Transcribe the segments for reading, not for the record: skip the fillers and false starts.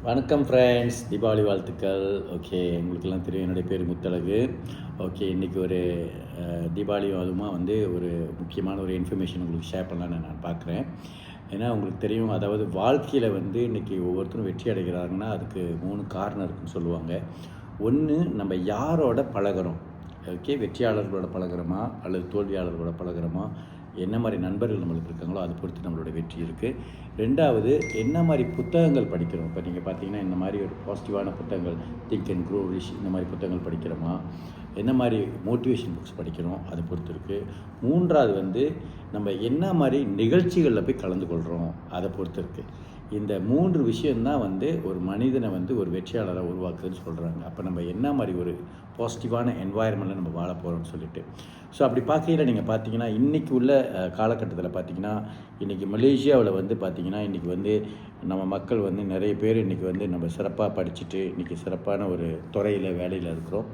வணக்கம் ஃப்ரெண்ட்ஸ், தீபாவளி வாழ்த்துக்கள். ஓகே, உங்களுக்கெல்லாம் தெரியும் என்னுடைய பேர் முத்தழகு. ஓகே, இன்றைக்கி ஒரு தீபாவளி அதுவுமா ஒரு முக்கியமான ஒரு இன்ஃபர்மேஷன் உங்களுக்கு ஷேர் பண்ணலான்னு நான் பார்க்குறேன். ஏன்னா உங்களுக்கு தெரியும், அதாவது வாழ்க்கையில் இன்றைக்கி ஒவ்வொருத்தரும் வெற்றி அடைகிறாங்கன்னா அதுக்கு 3 காரணம் இருக்குன்னு சொல்லுவாங்க. ஒன்று, நம்ம யாரோட பழகிறோம். ஓகே, வெற்றியாளர்களோட பழகிறோமா அல்லது தோல்வியாளர்களோட பழகிறோமா, என்ன மாதிரி நண்பர்கள் நம்மளுக்கு இருக்காங்களோ அதை பொறுத்து நம்மளோட வெற்றி இருக்குது. ரெண்டாவது, என்ன மாதிரி புத்தகங்கள் படிக்கிறோம். இப்போ நீங்கள் பார்த்தீங்கன்னா இந்த மாதிரி ஒரு பாசிட்டிவான புத்தகங்கள், திங்க் அண்ட் க்ரோ ரிச், இந்த மாதிரி புத்தகங்கள் படிக்கிறோமா, என்ன மாதிரி மோட்டிவேஷன் புக்ஸ் படிக்கிறோம் அதை பொறுத்து இருக்குது. மூன்றாவது நம்ம என்ன மாதிரி நிகழ்ச்சிகளில் போய் கலந்து கொள்கிறோம் அதை பொறுத்து இருக்குது. இந்த 3 விஷயந்தான் ஒரு மனிதனை ஒரு வெற்றியாளராக உருவாக்குதுன்னு சொல்கிறாங்க. அப்போ நம்ம என்ன மாதிரி ஒரு பாசிட்டிவான என்வாயர்மெண்ட்டில் நம்ம வாழ போகிறோம்னு சொல்லிட்டு. ஸோ அப்படி பார்க்கையில் நீங்கள் பார்த்தீங்கன்னா இன்றைக்கி உள்ள காலகட்டத்தில் பார்த்தீங்கன்னா இன்றைக்கி மலேசியாவில் பார்த்தீங்கன்னா இன்றைக்கி நம்ம மக்கள் நிறைய பேர் இன்றைக்கி நம்ம சிறப்பாக படிச்சுட்டு இன்றைக்கி சிறப்பான ஒரு துறையில் வேலையில் இருக்கிறோம்.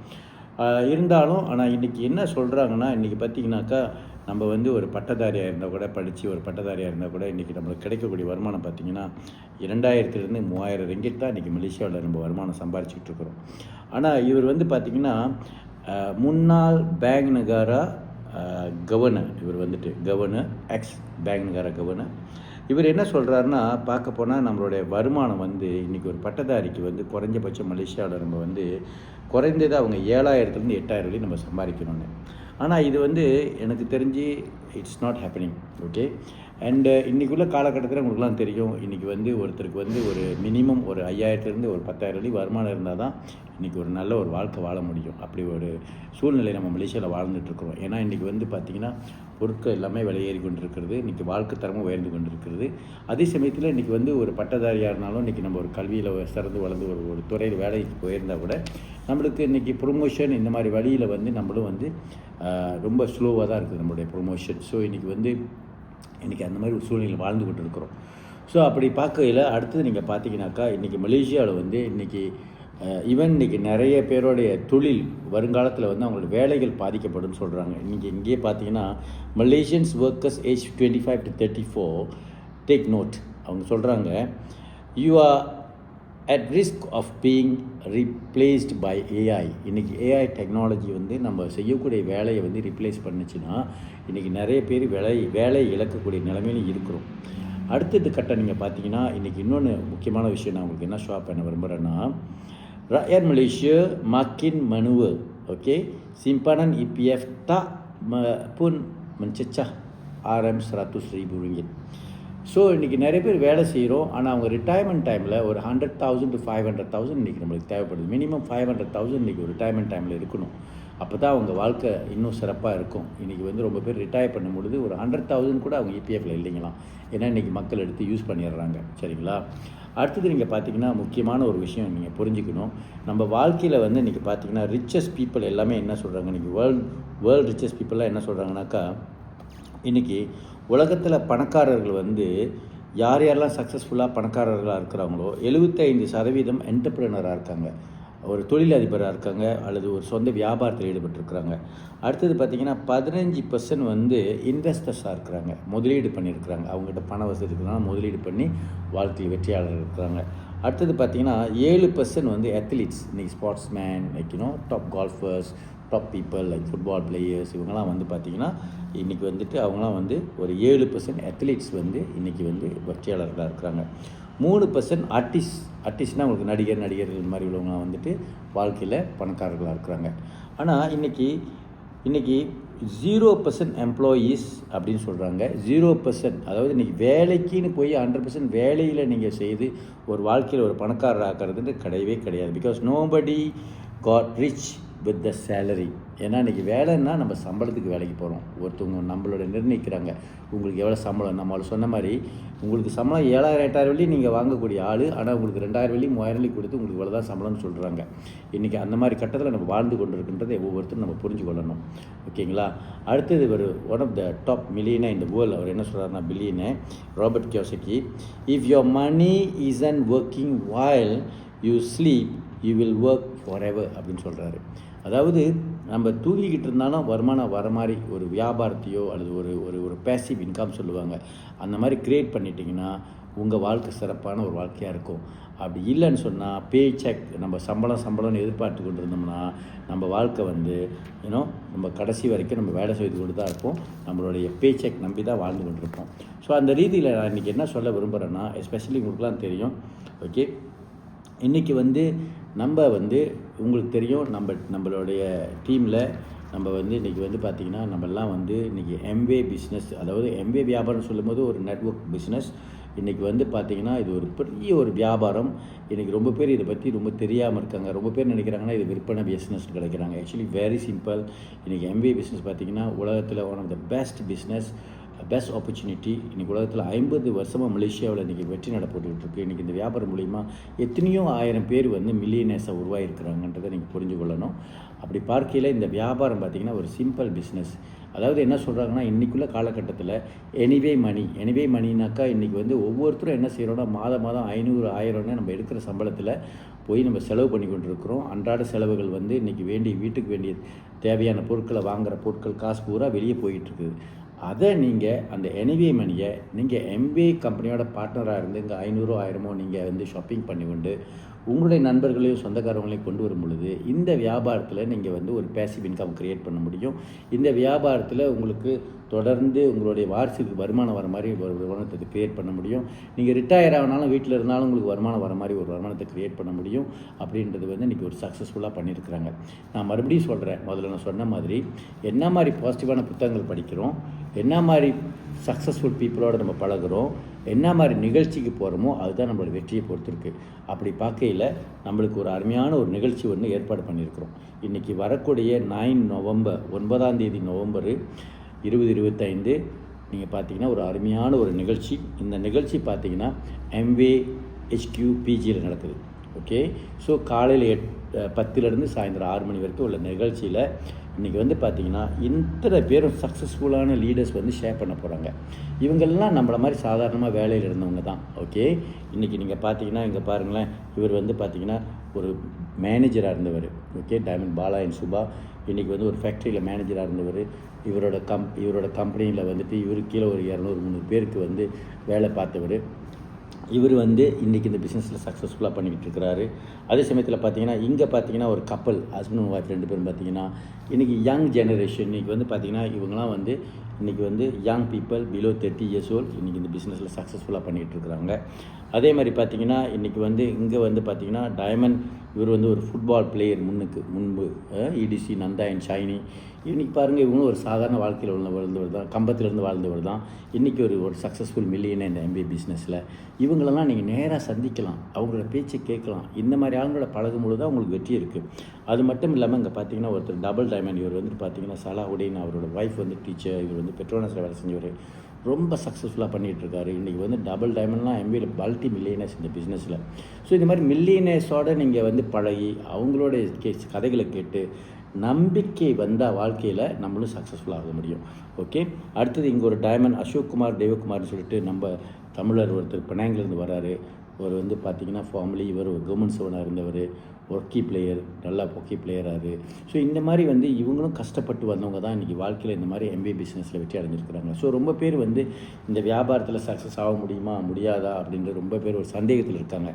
இருந்தாலும் ஆனால் இன்றைக்கி என்ன சொல்கிறாங்கன்னா, இன்றைக்கி பார்த்திங்கனாக்கா நம்ம ஒரு பட்டதாரியாக இருந்தால் கூட, படித்து ஒரு பட்டதாரியாக இருந்தால் கூட இன்றைக்கி நம்மளுக்கு கிடைக்கக்கூடிய வருமானம் பார்த்திங்கன்னா 2000 3000 ரிங்கிட் தான் இன்றைக்கி மலேசியாவில் நம்ம வருமானம் சம்பாரிச்சிக்கிட்டு இருக்கிறோம். ஆனால் இவர் பார்த்திங்கன்னா முன்னாள் பேங்க் நகாரா கவர்னர், இவர் governor, X bank Nagara governor. இவர் என்ன சொல்கிறாருன்னா, பார்க்க போனால் நம்மளுடைய வருமானம் இன்றைக்கி ஒரு பட்டதாரிக்கு குறைஞ்சபட்சம் மலேசியாவில் நம்ம குறைந்தது அவங்க 7000 8000 வரையும் நம்ம சம்பாதிக்கணும்னு. ஆனால் இது எனக்கு தெரிஞ்சு it's not happening. Okay, and இன்றைக்கி உள்ள காலகட்டத்தில் உங்களுக்குலாம் தெரியும், இன்றைக்கி ஒருத்தருக்கு ஒரு மினிமம் ஒரு 5000 ஒரு 10,000 வரையும் வருமானம் இருந்தால் தான் இன்றைக்கி ஒரு நல்ல ஒரு வாழ்க்கை வாழ முடியும். அப்படி ஒரு சூழ்நிலை நம்ம மலேசியாவில் வாழ்ந்துட்டுருக்குறோம். ஏன்னா இன்றைக்கி பார்த்திங்கன்னா பொருட்கள் எல்லாமே விலையேறி கொண்டு இருக்கிறது, இன்றைக்கி வாழ்க்கை தரமும் உயர்ந்து கொண்டு இருக்கிறது. அதே சமயத்தில் இன்றைக்கி ஒரு பட்டதாரியாக இருந்தாலும் இன்றைக்கி நம்ம ஒரு கல்வியில் சிறந்து வளர்ந்து ஒரு துறையில் வேலைக்கு போயிருந்தால் கூட நம்மளுக்கு இன்றைக்கி ப்ரொமோஷன் இந்த மாதிரி வழியில் நம்மளும் ரொம்ப ஸ்லோவாக தான் இருக்குது நம்மளுடைய ப்ரொமோஷன். ஸோ இன்றைக்கி அந்த மாதிரி ஒரு சூழ்நிலை வாழ்ந்து கொண்டு இருக்கிறோம். ஸோ அப்படி பார்க்கையில் அடுத்தது நீங்கள் பார்த்தீங்கன்னாக்கா இன்றைக்கி மலேசியாவில் இன்றைக்கி நிறைய பேருடைய தொழில் வருங்காலத்தில் அவங்களோட வேலைகள் பாதிக்கப்படும் சொல்கிறாங்க. இங்கேயே பார்த்தீங்கன்னா Malaysians workers age 25 to 34 take note. அவங்க சொல்கிறாங்க, you are at risk of being replaced by AI. இன்றைக்கி ஏஐ டெக்னாலஜி நம்ம செய்யக்கூடிய வேலையை ரிப்ளேஸ் பண்ணிச்சுன்னா இன்றைக்கி நிறைய பேர் வேலை இழக்கக்கூடிய நிலைமையிலும் இருக்கிறோம். அடுத்தது கட்டம் நீங்கள் பார்த்தீங்கன்னா இன்றைக்கி இன்னொன்று முக்கியமான விஷயம் நான் உங்களுக்கு என்ன ஷாப் பண்ண விரும்புகிறேன்னா, rakyat Malaysia makin manual. Okey, simpanan EPF tak pun mencecah RM100,000. So இன்றைக்கி நிறைய பேர் வேலை செய்கிறோம், ஆனால் அவங்க ரிட்டையர்மெண்ட் டைமில் ஒரு 100,000 to 500,000 இன்றைக்கி நம்மளுக்கு தேவைப்படுது. மினிமம் 500,000 இன்றைக்கி ஒரு ரிட்டையர்மெண்ட் டைமில் இருக்கணும். அப்போ தான் அவங்க வாழ்க்கை இன்னும் சிறப்பாக இருக்கும். இன்றைக்கி ரொம்ப பேர் ரிட்டையர் பண்ணும்பொழுது ஒரு 100,000 கூட அவங்க இபிஎஃப்பில் இல்லைங்களாம். ஏன்னா இன்றைக்கி மக்கள் எடுத்து யூஸ் பண்ணிடுறாங்க. சரிங்களா? அடுத்தது நீங்கள் பார்த்தீங்கன்னா முக்கியமான ஒரு விஷயம் நீங்கள் புரிஞ்சுக்கணும். நம்ம வாழ்க்கையில் இன்றைக்கி பார்த்தீங்கன்னா ரிச்சஸ்ட் பீப்புள் எல்லாமே என்ன சொல்கிறாங்க, இன்றைக்கி வேர்ல்டு ரிச்சஸ்ட் பீப்புளெலாம் என்ன சொல்கிறாங்கனாக்கா, இன்றைக்கி உலகத்தில் பணக்காரர்கள் யார் யாரெல்லாம் சக்ஸஸ்ஃபுல்லாக பணக்காரர்களாக இருக்கிறாங்களோ 75% என்டர்பிரனராக இருக்காங்க, ஒரு தொழிலதிபராக இருக்காங்க அல்லது ஒரு சொந்த வியாபாரத்தில் ஈடுபட்டிருக்கிறாங்க. அடுத்தது பார்த்திங்கன்னா 15% இன்வெஸ்டர்ஸாக இருக்கிறாங்க, முதலீடு பண்ணியிருக்கிறாங்க. அவங்ககிட்ட பண வசதி இருக்கிறனால முதலீடு பண்ணி வாழ்க்கையில் வெற்றியாளர் இருக்கிறாங்க. அடுத்தது பார்த்திங்கன்னா 7% அத்லீட்ஸ், இன்றைக்கி sportsman, top golfers, top people like football players, இவங்கெல்லாம் பார்த்திங்கன்னா இன்றைக்கி அவங்களாம் ஒரு 7% அத்லீட்ஸ் இன்றைக்கி வெற்றியாளர்களாக இருக்கிறாங்க. 3% ஆர்டிஸ்ட்னால் உங்களுக்கு நடிகர்கள் இந்த மாதிரி உள்ளவங்களாம் வாழ்க்கையில் பணக்காரர்களாக இருக்கிறாங்க. ஆனால் இன்றைக்கி 0% எம்ப்ளாயீஸ் அப்படின்னு சொல்கிறாங்க. 0%, அதாவது இன்றைக்கி வேலைக்குன்னு போய் 100% வேலையில் நீங்கள் செய்து ஒரு வாழ்க்கையில் ஒரு பணக்காரர் ஆக்கிறதுன்னு கிடையவே கிடையாது. Because nobody got rich with the salary. ஏன்னா இன்றைக்கி வேலைன்னா நம்ம சம்பளத்துக்கு வேலைக்கு போகிறோம். ஒருத்தவங்க நம்மளோட நிர்ணயிக்கிறாங்க உங்களுக்கு எவ்வளோ சம்பளம். நம்மளோட சொன்ன மாதிரி உங்களுக்கு சம்பளம் 7,000 8,000 வெள்ளி நீங்கள் வாங்கக்கூடிய ஆள், ஆனால் உங்களுக்கு 2,000 வெள்ளி 3,000 வெள்ளி கொடுத்து உங்களுக்கு இவ்வளோ தான் சம்பளம்னு சொல்கிறாங்க. இன்றைக்கி அந்த மாதிரி கட்டத்தில் நம்ம வாழ்ந்து கொண்டு இருக்கின்றதை ஒவ்வொருத்தரும் நம்ம புரிஞ்சு கொள்ளணும். ஓகேங்களா? அடுத்தது one of the top millionaire இந்த வேர்ல்டு, அவர் என்ன சொல்கிறாருன்னா, billionaire Robert Kiyosaki, if your money isn't working while you sleep you will work forever அப்படின்னு சொல்கிறாரு. அதாவது நம்ம தூங்கிக்கிட்டு இருந்தாலும் வருமானம் வர மாதிரி ஒரு வியாபாரத்தையோ அல்லது ஒரு பேசிவ் இன்கம் சொல்லுவாங்க, அந்த மாதிரி க்ரியேட் பண்ணிட்டிங்கன்னா உங்கள் வாழ்க்கை சிறப்பான ஒரு வாழ்க்கையாக இருக்கும். அப்படி இல்லைன்னு சொன்னால் பே செக் நம்ம சம்பளம்னு எதிர்பார்த்து கொண்டு இருந்தோம்னா நம்ம வாழ்க்கை வந்து நம்ம கடைசி வரைக்கும் நம்ம வேலை செய்து கொண்டு தான் இருப்போம். நம்மளுடைய பே செக் நம்பி தான் வாழ்ந்து கொண்டு இருப்போம். ஸோ அந்த ரீதியில் நான் இன்றைக்கி என்ன சொல்ல விரும்புகிறேன்னா, எஸ்பெஷலி உங்களுக்குலாம் தெரியும், ஓகே, இன்றைக்கி வந்து நம்ம வந்து உங்களுக்கு தெரியும், நம்மளுடைய டீமில் நம்ம வந்து இன்றைக்கி வந்து பார்த்திங்கன்னா நம்மெல்லாம் வந்து இன்றைக்கி எம்வே பிஸ்னஸ், அதாவது எம்வே வியாபாரம் சொல்லும்போது ஒரு நெட்வொர்க் பிஸ்னஸ். இன்றைக்கி வந்து பார்த்திங்கன்னா இது ஒரு பெரிய ஒரு வியாபாரம். இன்றைக்கி ரொம்ப பேர் இதை பற்றி ரொம்ப தெரியாமல் இருக்காங்க. ரொம்ப பேர் நினைக்கிறாங்கன்னா இது விற்பனை பிஸ்னஸ் கிடைக்கிறாங்க. Actually very simple. இன்றைக்கி எம்வே பிஸ்னஸ் பார்த்திங்கன்னா உலகத்தில் one of the best business, best opportunity. இன்றைக்கி உலகத்தில் 50 வருஷமாக மலேசியாவில் இன்றைக்கி வெற்றி நடப்பட்டுருக்கு. இன்றைக்கி இந்த வியாபாரம் மூலிமா எத்தனையோ 1000 பேர் வந்து மில்லியனர்ஸாக உருவாகிருக்கிறாங்கன்றதை நீங்கள் புரிஞ்சு கொள்ளணும். அப்படி பார்க்கையில் இந்த வியாபாரம் பார்த்திங்கன்னா ஒரு சிம்பிள் பிஸ்னஸ். அதாவது என்ன சொல்கிறாங்கன்னா, இன்றைக்குள்ள காலகட்டத்தில் எனிவே மணினாக்கா இன்றைக்கி வந்து ஒவ்வொருத்தரும் என்ன செய்கிறோன்னா மாதம் 500 1000 நம்ம எடுக்கிற சம்பளத்தில் போய் நம்ம செலவு பண்ணி கொண்டு இருக்கிறோம். அன்றாட செலவுகள் வந்து இன்றைக்கி வீட்டுக்கு வேண்டிய தேவையான பொருட்களை வாங்குகிற பொருட்கள் காசு பூரா வெளியே போயிட்டுருக்குது. அதை நீங்கள் அந்த எனிவே மணியை நீங்கள் எம்வே கம்பெனியோட பார்ட்னராக இருந்து இங்கே 500 1000 நீங்கள் வந்து ஷாப்பிங் பண்ணி கொண்டு உங்களுடைய நண்பர்களையும் சொந்தக்காரங்களையும் கொண்டு வரும் பொழுது இந்த வியாபாரத்தில் நீங்கள் வந்து ஒரு பேசிவ் இன்கம் க்ரியேட் பண்ண முடியும். இந்த வியாபாரத்தில் உங்களுக்கு தொடர்ந்து உங்களுடைய வாரிசுக்கு வருமானம் வர மாதிரி ஒரு வருமானத்தை க்ரியேட் பண்ண முடியும். நீங்கள் ரிட்டையர் ஆனாலும் வீட்டில் இருந்தாலும் உங்களுக்கு வருமானம் வர மாதிரி ஒரு வருமானத்தை க்ரியேட் பண்ண முடியும். அப்படின்றது வந்து இன்றைக்கி ஒரு சக்ஸஸ்ஃபுல்லாக பண்ணியிருக்கிறாங்க. நான் மறுபடியும் சொல்கிறேன், முதல்ல நான் சொன்ன மாதிரி என்ன மாதிரி பாசிட்டிவான புத்தகங்கள் படிக்கிறோம், என்ன மாதிரி சக்ஸஸ்ஃபுல் பீப்புளோடு நம்ம பழகிறோம், என்ன மாதிரி நிகழ்ச்சிக்கு போகிறோமோ அதுதான் நம்மளோட வெற்றியை பொறுத்திருக்கு. அப்படி பார்க்கையில் நம்மளுக்கு ஒரு அருமையான ஒரு நிகழ்ச்சி ஒன்று ஏற்பாடு பண்ணியிருக்கிறோம். இன்றைக்கி வரக்கூடிய 9ஆம் தேதி நவம்பர் 2025 நீங்கள் பார்த்தீங்கன்னா ஒரு அருமையான ஒரு நிகழ்ச்சி. இந்த நிகழ்ச்சி பார்த்தீங்கன்னா எம்வே HQ PGயில் நடக்குது. ஓகே, ஸோ காலையில் 10 சாயந்தரம் 6 மணி வரைக்கும் உள்ள நிகழ்ச்சியில் இன்றைக்கி வந்து பார்த்திங்கன்னா இத்தனை பேரும் சக்ஸஸ்ஃபுல்லான லீடர்ஸ் வந்து ஷேர் பண்ண போகிறாங்க. இவங்கெல்லாம் நம்மளை மாதிரி சாதாரணமாக வேலையில் இருந்தவங்க தான். ஓகே, இன்றைக்கி நீங்கள் பார்த்தீங்கன்னா இங்கே பாருங்களேன், இவர் வந்து பார்த்திங்கன்னா ஒரு மேனேஜராக இருந்தவர். Okay, Diamond Bala and Subha இன்றைக்கி வந்து ஒரு ஃபேக்ட்ரியில் மேனேஜராக இருந்தவர். இவரோட கம்பெனியில் வந்துட்டு இவருக்கு கீழே ஒரு 200-300 பேருக்கு வந்து வேலை பார்த்தவர். இவர் வந்து இன்றைக்கி இந்த பிஸ்னஸில் சக்ஸஸ்ஃபுல்லாக பண்ணிக்கிட்டு இருக்கிறாரு. அதே சமயத்தில் பார்த்தீங்கன்னா இங்கே பார்த்தீங்கன்னா ஒரு கப்பல், ஹஸ்பண்ட் அண்ட் ஒய்ஃப் 2 பேரும் பார்த்தீங்கன்னா இன்றைக்கி யங் ஜெனரேஷன். இன்றைக்கி வந்து பார்த்திங்கன்னா இவங்களாம் வந்து இன்றைக்கி வந்து young people below 30 years old இன்றைக்கி இந்த பிஸ்னஸில் சக்ஸஸ்ஃபுல்லாக பண்ணிகிட்டு இருக்கிறாங்க. அதே மாதிரி பார்த்திங்கன்னா இன்றைக்கி வந்து இங்கே வந்து பார்த்திங்கன்னா டைமண்ட், இவர் வந்து ஒரு ஃபுட்பால் பிளேயர் முன்பு EDC நந்தா அண்ட் ஷைனி. இன்றைக்கி பாருங்கள், இவங்களும் ஒரு சாதாரண வாழ்க்கையில் வாழ்ந்தவர் தான், கம்பத்திலேருந்து வாழ்ந்தவர் தான். இன்றைக்கி ஒரு சக்ஸஸ்ஃபுல் மில்லியனர் இந்த MBA பிஸ்னஸில். இவங்களெல்லாம் நீங்கள் நேராக சந்திக்கலாம், அவங்களோட பேச்சை கேட்கலாம். இந்த மாதிரி ஆளுங்களோட பழகும்பொழுது தான் அவங்களுக்கு வெற்றி இருக்குது. அது மட்டும் இல்லாமல் இங்கே பார்த்தீங்கன்னா ஒருத்தர் டபுள் டைமண்ட், இவர் வந்து பார்த்தீங்கன்னா சலாஹுடீன், அவரோட ஒய்ஃப் வந்து டீச்சர், இவர் வந்து பெட்ரோனஸில் வேலை செஞ்சவர், ரொம்ப சக்ஸஸ்ஃபுல்லாக பண்ணிகிட்ருக்காரு. இன்றைக்கி வந்து டபுள் டைமண்ட்லாம் MBAல மல்டி மில்லியனர்ஸ் இந்த பிஸ்னஸில். ஸோ இந்த மாதிரி மில்லியனர்ஸோடு நீங்கள் வந்து பழகி அவங்களோட கதைகளை கேட்டு நம்பிக்கை வந்தால் வாழ்க்கையில் நம்மளும் சக்ஸஸ்ஃபுல்லாக ஆக முடியும். ஓகே, அடுத்தது இங்கே ஒரு டைமண்ட் அசோக்குமார் தேவகுமார்னு சொல்லிட்டு நம்ம தமிழர் ஒருத்தர் பினாங்கிலேருந்து வராரு. அவர் வந்து பார்த்திங்கன்னா ஃபார்மலி இவர் ஒரு கவர்மெண்ட் சர்வனாக இருந்தவர், ஒர்க்கி பிளேயர், நல்லா ஹாக்கி பிளேயராக. ஸோ இந்த மாதிரி வந்து இவங்களும் கஷ்டப்பட்டு வந்தவங்க தான் இன்றைக்கி வாழ்க்கையில் இந்த மாதிரி MBA பிஸ்னஸில் வெற்றி அடைஞ்சிருக்கிறாங்க. ஸோ ரொம்ப பேர் வந்து இந்த வியாபாரத்தில் சக்ஸஸ் ஆக முடியுமா முடியாதா அப்படின்ற ரொம்ப பேர் ஒரு சந்தேகத்தில் இருக்காங்க.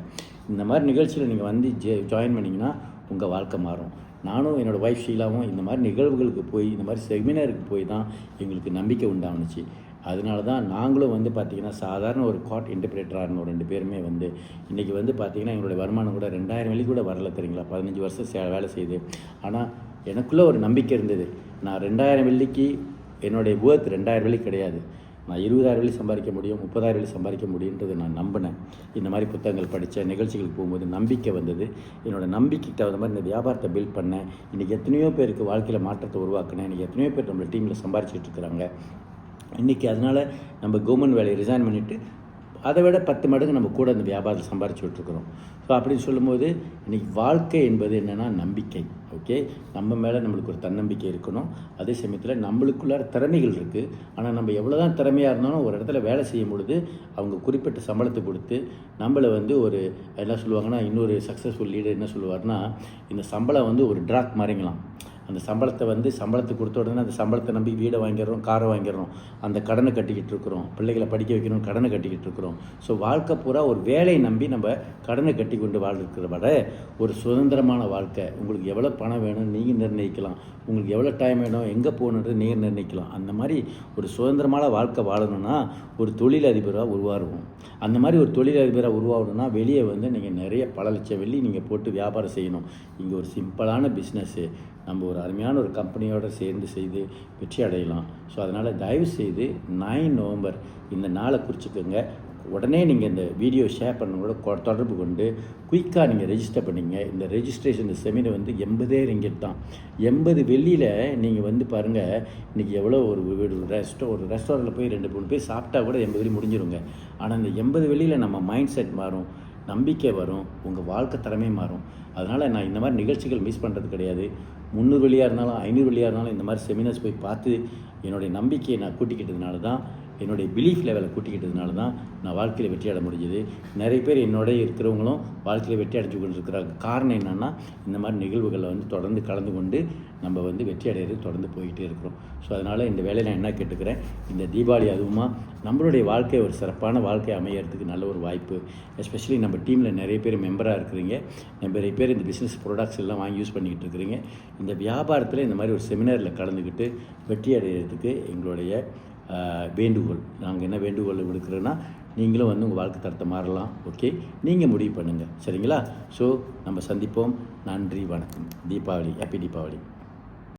இந்த மாதிரி நிகழ்ச்சியில் நீங்கள் வந்து ஜாயின் பண்ணிங்கன்னா உங்கள் வாழ்க்கை மாறும். நானும் என்னோடய ஒய்ஃப் ஷீலாவும் இந்த மாதிரி நிகழ்வுகளுக்கு போய் இந்த மாதிரி செமினாருக்கு போய் தான் எங்களுக்கு நம்பிக்கை உண்டானுச்சு. அதனால தான் நாங்களும் வந்து பார்த்திங்கன்னா சாதாரண ஒரு காட் இன்டர்பிரேட்டராக இருந்தோம் 2 பேருமே வந்து இன்றைக்கி வந்து பார்த்திங்கன்னா எங்களுடைய வருமானம் கூட 2000 வெள்ளி கூட வரல தெரியுங்களா, 15 வருஷம் வேலை செய்யுது. ஆனால் எனக்குள்ளே ஒரு நம்பிக்கை இருந்தது, நான் 2000 வெள்ளிக்கு என்னுடைய வேர்த் 2000 வெள்ளி கிடையாது, நான் 20,000 வெள்ளி சம்பாதிக்க முடியும், 30,000 வெள்ளி சம்பாதிக்க முடியுன்றது நான் நம்பினேன். இந்த மாதிரி புத்தகங்கள் படித்த நிகழ்ச்சிகளுக்கு போகும்போது நம்பிக்கை வந்தது. என்னோடய நம்பிக்கைக்கு தகுந்த மாதிரி இந்த வியாபாரத்தை பில்ட் பண்ணேன். இன்றைக்கி எத்தனையோ பேருக்கு வாழ்க்கையில் மாற்றத்தை உருவாக்கினேன். இன்றைக்கி எத்தனையோ பேர் நம்மளோட டீமில் சம்பாதிச்சிட்டு இருக்கிறாங்க. இன்றைக்கி அதனால் நம்ம கவர்மெண்ட் வேலையை ரிசைன் பண்ணிவிட்டு அதை விட 10 மடங்கு நம்ம கூட அந்த வியாபாரத்தை சம்பாரிச்சுட்ருக்குறோம். ஸோ அப்படின்னு சொல்லும்போது இன்றைக்கி வாழ்க்கை என்பது என்னென்னா நம்பிக்கை. ஓகே, நம்ம மேலே நம்மளுக்கு ஒரு தன்னம்பிக்கை இருக்கணும். அதே சமயத்தில் நம்மளுக்குள்ளார திறமைகள் இருக்குது. ஆனால் நம்ம எவ்வளோ தான் திறமையாக இருந்தாலும் ஒரு இடத்துல வேலை செய்யும் பொழுது அவங்க குறிப்பிட்ட சம்பளத்தை கொடுத்து நம்மளை வந்து ஒரு என்ன சொல்லுவாங்கன்னா, இன்னொரு சக்ஸஸ்ஃபுல் லீடர் என்ன சொல்லுவார்னா, இந்த சம்பளம் வந்து ஒரு ட்ராக் மாதிரிங்களாம். அந்த சம்பளத்தை வந்து சம்பளத்துக்கு கொடுத்த உடனே அந்த சம்பளத்தை நம்பி வீடை வாங்கிடுறோம், காரை வாங்கிடுறோம், அந்த கடனை கட்டிக்கிட்டு இருக்கிறோம், பிள்ளைகளை படிக்க வைக்கணும், கடனை கட்டிக்கிட்டு இருக்கிறோம். ஸோ வாழ்க்கை பூரா ஒரு வேலையை நம்பி நம்ம கடனை கட்டி கொண்டு வாழ்க்கிறத விட ஒரு சுதந்திரமான வாழ்க்கை, உங்களுக்கு எவ்வளோ பணம் வேணும் நீங்கள் நிர்ணயிக்கலாம், உங்களுக்கு எவ்வளோ டைம் வேணும், எங்கே போகணுன்றது நீங்கள் நிர்ணயிக்கலாம். அந்த மாதிரி ஒரு சுதந்திரமான வாழ்க்கை வாழணும்னா ஒரு தொழிலதிபராக உருவாகுவோம். அந்த மாதிரி ஒரு தொழிலதிபராக உருவாகணும்னா வெளியே வந்து நீங்கள் நிறைய பல லட்சம் வெள்ளி நீங்கள் போட்டு வியாபாரம் செய்யணும். இங்கே ஒரு சிம்பிளான பிஸ்னஸ்ஸு நம்ம ஒரு அருமையான ஒரு கம்பெனியோடு சேர்ந்து செய்து வெற்றி அடையலாம். ஸோ அதனால் தயவுசெய்து 9 நவம்பர் இந்த நாளை குறிச்சிக்கோங்க. உடனே நீங்கள் இந்த வீடியோ ஷேர் பண்ணவங்களோட தொடர்பு கொண்டு குயிக்காக நீங்கள் ரெஜிஸ்டர் பண்ணிங்க. இந்த ரெஜிஸ்ட்ரேஷன் இந்த செமினார் வந்து 80 ரிங்கிட் தான். 80 வெள்ளியில் நீங்கள் வந்து பாருங்கள், இன்றைக்கி எவ்வளோ ஒரு ரெஸ்டாரண்ட்டில் போய் 2-3 பேர் சாப்பிட்டா கூட 80 வெள்ளி முடிஞ்சிருங்க. ஆனால் இந்த 80 வெள்ளியில் நம்ம மைண்ட் செட் மாறும், நம்பிக்கை வரும், உங்கள் வாழ்க்கை தரமே மாறும். அதனால் நான் இந்த மாதிரி நிகழ்ச்சிகள் மிஸ் பண்ணுறது கிடையாது. 300 வெள்ளியாக இருந்தாலும் 500 வெள்ளியாக இருந்தாலும் இந்த மாதிரி செமினார்ஸ் போய் பார்த்து என்னுடைய நம்பிக்கையை நான் கூட்டிக்கிட்டதுனால தான், என்னுடைய பிலீஃப் லெவலை கூட்டிக்கிட்டதுனால தான் நான் வாழ்க்கையில் வெற்றி அடைய முடிஞ்சுது. நிறைய பேர் என்னோட இருக்கிறவங்களும் வாழ்க்கையில் வெற்றி அடைஞ்சு கொண்டு இருக்கிறாங்க. காரணம் என்னென்னா இந்த மாதிரி நிகழ்வுகளில் வந்து தொடர்ந்து கலந்து கொண்டு நம்ம வந்து வெற்றி அடைகிறது தொடர்ந்து போய்கிட்டே இருக்கிறோம். ஸோ அதனால் இந்த வேலையை நான் என்ன கேட்டுக்கிறேன், இந்த தீபாவளி அதுவுமா நம்மளுடைய வாழ்க்கை ஒரு சிறப்பான வாழ்க்கை அமையறதுக்கு நல்ல ஒரு வாய்ப்பு. எஸ்பெஷலி நம்ம டீமில் நிறைய பேர் மெம்பராக இருக்கிறீங்க, நிறைய பேர் இந்த பிஸ்னஸ் ப்ராடக்ட்ஸ் எல்லாம் வாங்கி யூஸ் பண்ணிக்கிட்டு இருக்கிறீங்க. இந்த வியாபாரத்தில் இந்த மாதிரி ஒரு செமினாரில் கலந்துக்கிட்டு வெற்றி அடைகிறதுக்கு எங்களுடைய வேண்டுகோள். நாங்கள் என்ன வேண்டுகோள் விடுக்கிறோன்னா, நீங்களும் வந்து உங்கள் வாழ்க்கை தரத்தை மாறலாம். ஓகே, நீங்கள் முடிவு பண்ணுங்கள், சரிங்களா? ஸோ நம்ம சந்திப்போம். நன்றி, வணக்கம். தீபாவளி, ஹாப்பி தீபாவளி.